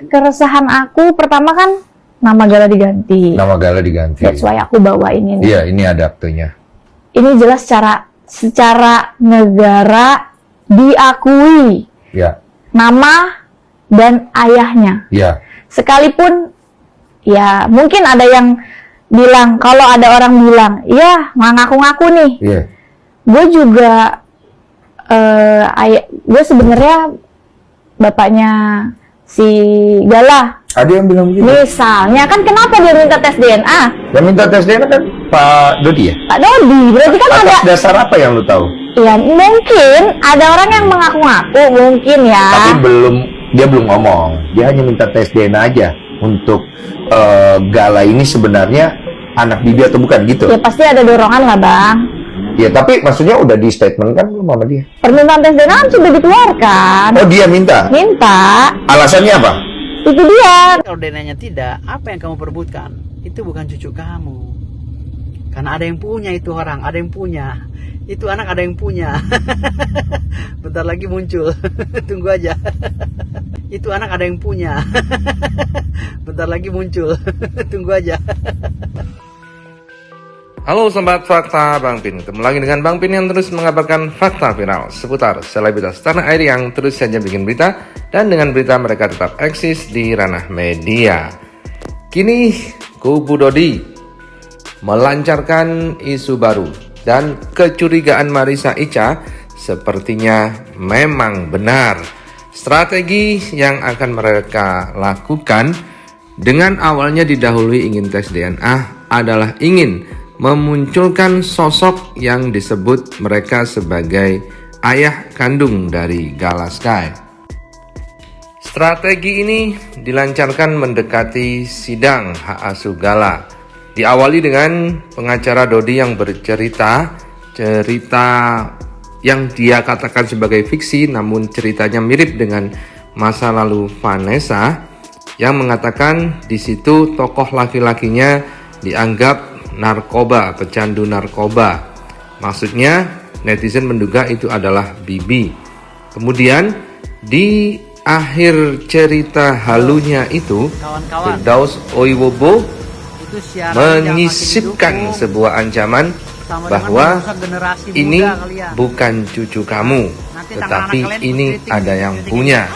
keresahan aku pertama kan nama Gala diganti. Nama Gala diganti. That's why aku bawa ini. Iya, ini ada aktenya. Ini jelas secara negara diakui. Ya. Nama dan ayahnya. Ya. Sekalipun ya mungkin ada yang bilang, kalau ada orang bilang, ya nggak ngaku-ngaku nih. Iya. Gue juga gue sebenarnya bapaknya si Gala. Ada yang bilang begitu. Misalnya kan kenapa dia minta tes DNA? Yang minta tes DNA kan Pak Dodi ya? Pak Dodi, berarti kan Atas ada. dasar apa yang lu tahu? Ya mungkin ada orang yang mengaku-ngaku, mungkin ya. Tapi dia belum ngomong. Dia hanya minta tes DNA aja untuk Gala ini sebenarnya anak bibi atau bukan gitu. Ya pasti ada dorongan lah bang. Ya tapi maksudnya udah di statement kan belum sama dia. Permintaan tes DNA kan sudah dikeluarkan. Oh dia minta? Minta. Alasannya apa? Itu dia. Kalau DNA-nya tidak, apa yang kamu perebutkan? Itu bukan cucu kamu. Karena ada yang punya itu orang, ada yang punya. Itu anak ada yang punya. Bentar lagi muncul. Tunggu aja. Itu anak ada yang punya. Bentar lagi muncul. Tunggu aja. Halo Sobat Fakta Bang Pin, ketemu lagi dengan Bang Pin yang terus mengabarkan fakta viral seputar selebritas tanah air yang terus saja bikin berita, dan dengan berita mereka tetap eksis di ranah media. Kini kubu Dodi melancarkan isu baru dan kecurigaan Marissa Icha sepertinya memang benar. Strategi yang akan mereka lakukan dengan awalnya didahului ingin tes DNA adalah ingin memunculkan sosok yang disebut mereka sebagai ayah kandung dari Gala Sky. Strategi ini dilancarkan mendekati sidang hak asuh Gala. Diawali dengan pengacara Dodi yang bercerita cerita yang dia katakan sebagai fiksi, namun ceritanya mirip dengan masa lalu Vanessa, yang mengatakan di situ tokoh laki-lakinya dianggap narkoba, pecandu narkoba. Maksudnya netizen menduga itu adalah Bibi. Kemudian di akhir cerita halunya itu, Firdaus Oiwobo menyisipkan sebuah ancaman bahwa ini bukan cucu kamu, tetapi ini ada yang punya.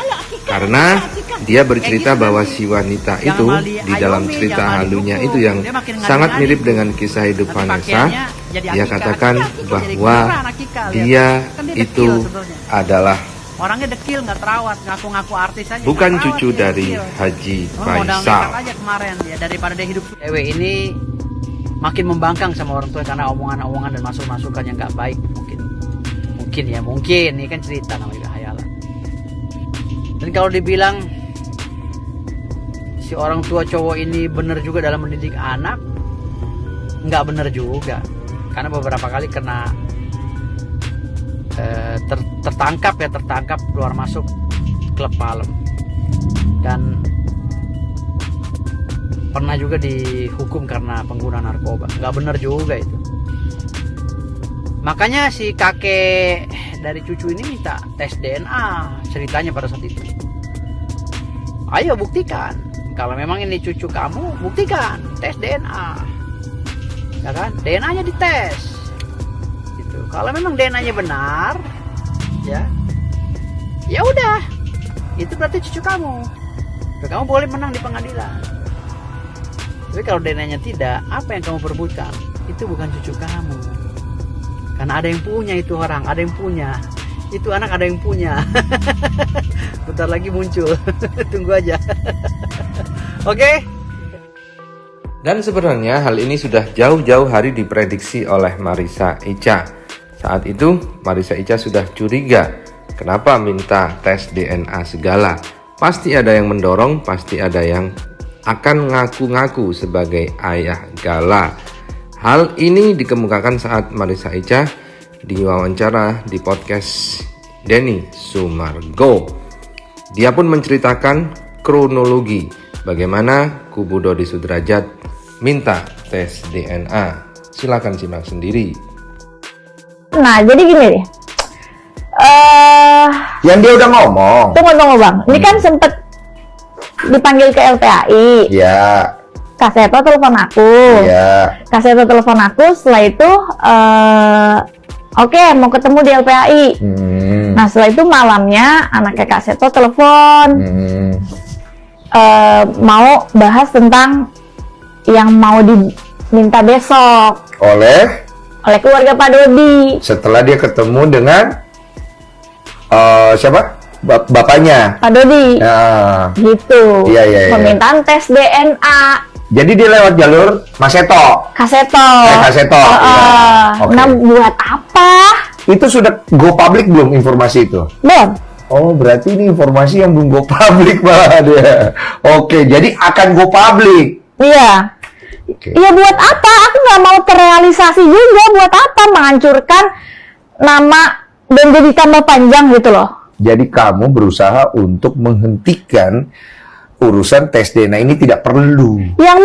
Karena dia bercerita bahwa si wanita itu di dalam cerita halunya itu yang sangat mirip dengan kisah hidup Vanessa. Dia katakan bahwa dia itu adalah orangnya dekil, nggak terawat, ngaku-ngaku artis aja. Bukan cucu dari Haji Faisal. Aja kemarin ya, daripada dia hidup. Dewe ini makin membangkang sama orang tua karena omongan-omongan dan masukan yang nggak baik. Mungkin ini kan cerita, namanya khayalan. Dan kalau dibilang si orang tua cowok ini benar juga dalam mendidik anak, nggak benar juga. Karena beberapa kali kena tertangkap keluar masuk klub malam, dan pernah juga dihukum karena pengguna narkoba. Nggak benar juga itu. Makanya si kakek dari cucu ini minta tes DNA ceritanya pada saat itu. Ayo buktikan, kalau memang ini cucu kamu, buktikan, tes DNA, ya kan? DNA-nya dites, gitu. Kalau memang DNA-nya benar, ya udah, itu berarti cucu kamu. Kamu boleh menang di pengadilan. Tapi kalau DNA-nya tidak, apa yang kamu perebutkan? Itu bukan cucu kamu. Karena ada yang punya itu orang, ada yang punya. Itu anak ada yang punya. Bentar lagi muncul. Tunggu aja. Oke? Dan sebenarnya hal ini sudah jauh-jauh hari diprediksi oleh Marissa Icha. Saat itu Marissa Icha sudah curiga. Kenapa minta tes DNA segala? Pasti ada yang mendorong, pasti ada yang akan ngaku-ngaku sebagai ayah Gala. Hal ini dikemukakan saat Marissa Icha diwawancara di podcast Denny Sumargo. Dia pun menceritakan kronologi bagaimana kubu Dodi Sudrajat minta tes DNA. Silakan simak sendiri. Nah, jadi gini deh. Yang dia udah ngomong. Tunggu bang. Ini kan sempet dipanggil ke LPAI. Ya. Kak Seto telepon aku. Ya. Kak Seto telepon aku, setelah itu oke, mau ketemu di LPAI. Nah, setelah itu malamnya anaknya Kak Seto telepon. Mau bahas tentang yang mau diminta besok Oleh keluarga Pak Dodi. setelah dia ketemu dengan siapa? Bapaknya. Pak Dodi. Nah, Gitu. Iya, iya, iya. Permintaan tes DNA. jadi dia lewat jalur Mas Seto. Kak Seto. Kak Seto. Iya. Oke. Nah, buat apa? Itu sudah go public belum informasi itu? Belum. Oh, berarti ini informasi yang belum go public malah dia. Oke, jadi akan go public. Iya. Oke. Iya, buat apa? Aku nggak mau terrealisasi juga. Buat apa menghancurkan nama dan jadi tambah panjang gitu loh. Jadi kamu berusaha untuk menghentikan urusan tes DNA ini tidak perlu. Yang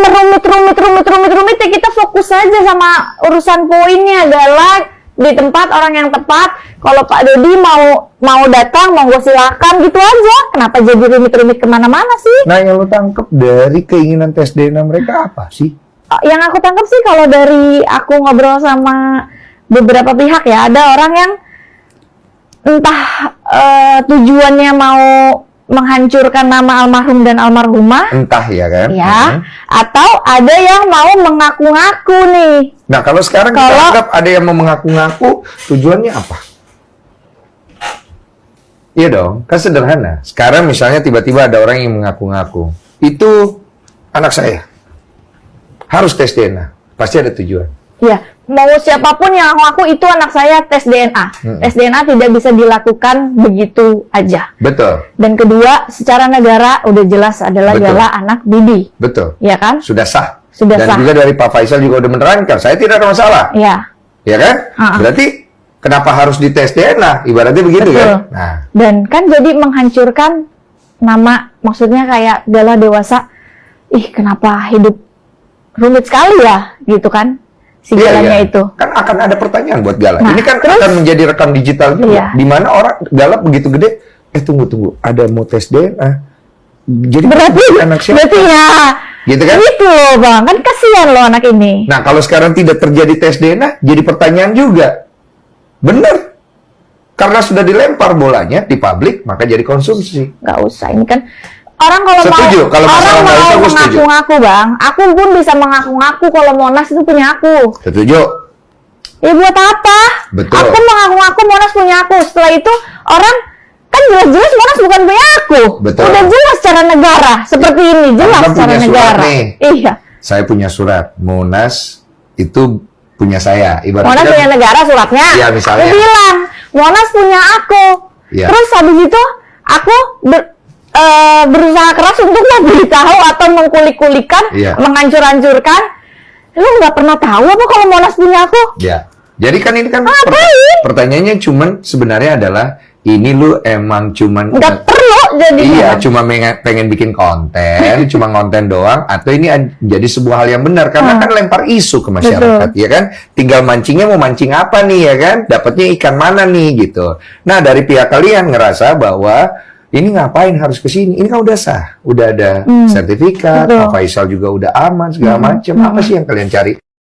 merumit ya kita fokus aja sama urusan poinnya. Adalah di tempat orang yang tepat. Kalau Pak Dodi mau datang, mau gue silakan gitu aja. Kenapa jadi rumit-rumit kemana-mana sih? Nah, yang lo tangkep dari keinginan tes DNA mereka apa sih? Yang aku tangkap sih kalau dari aku ngobrol sama beberapa pihak ya, ada orang yang entah tujuannya mau menghancurkan nama almarhum dan almarhumah, Entah ya kan? ya, atau ada yang mau mengaku-ngaku nih. Nah, kalau sekarang kita Kalau- anggap ada yang mau mengaku-ngaku, tujuannya apa? Iya dong, kan sederhana. Sekarang misalnya tiba-tiba ada orang yang mengaku-ngaku, itu anak saya. Harus tes DNA, pasti ada tujuan. Ya, mau siapapun yang ngaku itu anak saya tes DNA. Tes DNA tidak bisa dilakukan begitu aja. Betul, Dan kedua, secara negara udah jelas adalah Betul. adalah anak Bibi, betul. ya kan? Sudah sah. Sudah Dan sah. juga dari Pak Faisal juga udah menerangkan, saya tidak ada masalah. Ya, Ya kan? Berarti kenapa harus dites DNA? Ibaratnya begitu betul. kan? Nah, Dan kan jadi menghancurkan nama, maksudnya kayak Gala dewasa, ih kenapa hidup rumit sekali ya, gitu kan? Si Galanya itu. Kan akan ada pertanyaan buat Gala. Nah, Ini kan terus- akan menjadi rekam digital juga. Iya. Di mana orang Gala begitu gede, tunggu, ada mau tes DNA. Jadi Berarti anak siapa? ya. Gitu kan? Gitu loh bang, kan kasihan loh anak ini. Nah, kalau sekarang tidak terjadi tes DNA, jadi pertanyaan juga. Bener. Karena sudah dilempar bolanya di publik, maka jadi konsumsi. Nggak usah, ini kan orang kalau Setuju, mau kalau orang masalah nggak mau usah, gue setuju. mengaku-ngaku bang, aku pun bisa mengaku-ngaku kalau Monas itu punya aku. Setuju? Ya buat apa? Betul. Aku mengaku-ngaku Monas punya aku. Setelah itu orang kan jelas-jelas Monas bukan punya aku. Betul. Udah jelas secara negara seperti ini, jelas Anda secara punya surat negara. nih. Iya. Saya punya surat. Monas itu punya saya. Ibaratnya Monas punya negara suratnya. Iya, misalnya. Aku bilang Monas punya aku. Iya. Terus habis itu aku berusaha keras untuk memberitahu atau mengkulik-kulikan, Iya. menghancur-hancurkan. Lu nggak pernah tahu apa kalau Monas punya aku? Ya. Jadi kan ini kan Ngapain? pertanyaannya cuman sebenarnya adalah ini lu emang cuman Nggak perlu jadi. iya cuma pengen bikin konten, cuma konten doang atau ini jadi sebuah hal yang benar karena kan lempar isu ke masyarakat ya kan. Tinggal mancingnya mau mancing apa nih ya kan? Dapatnya ikan mana nih gitu. Nah, dari pihak kalian ngerasa bahwa ini ngapain harus ke sini? Ini kan udah sah, udah ada sertifikat, Betul. Pak Faisal juga udah aman segala macam. Apa sih yang kalian cari?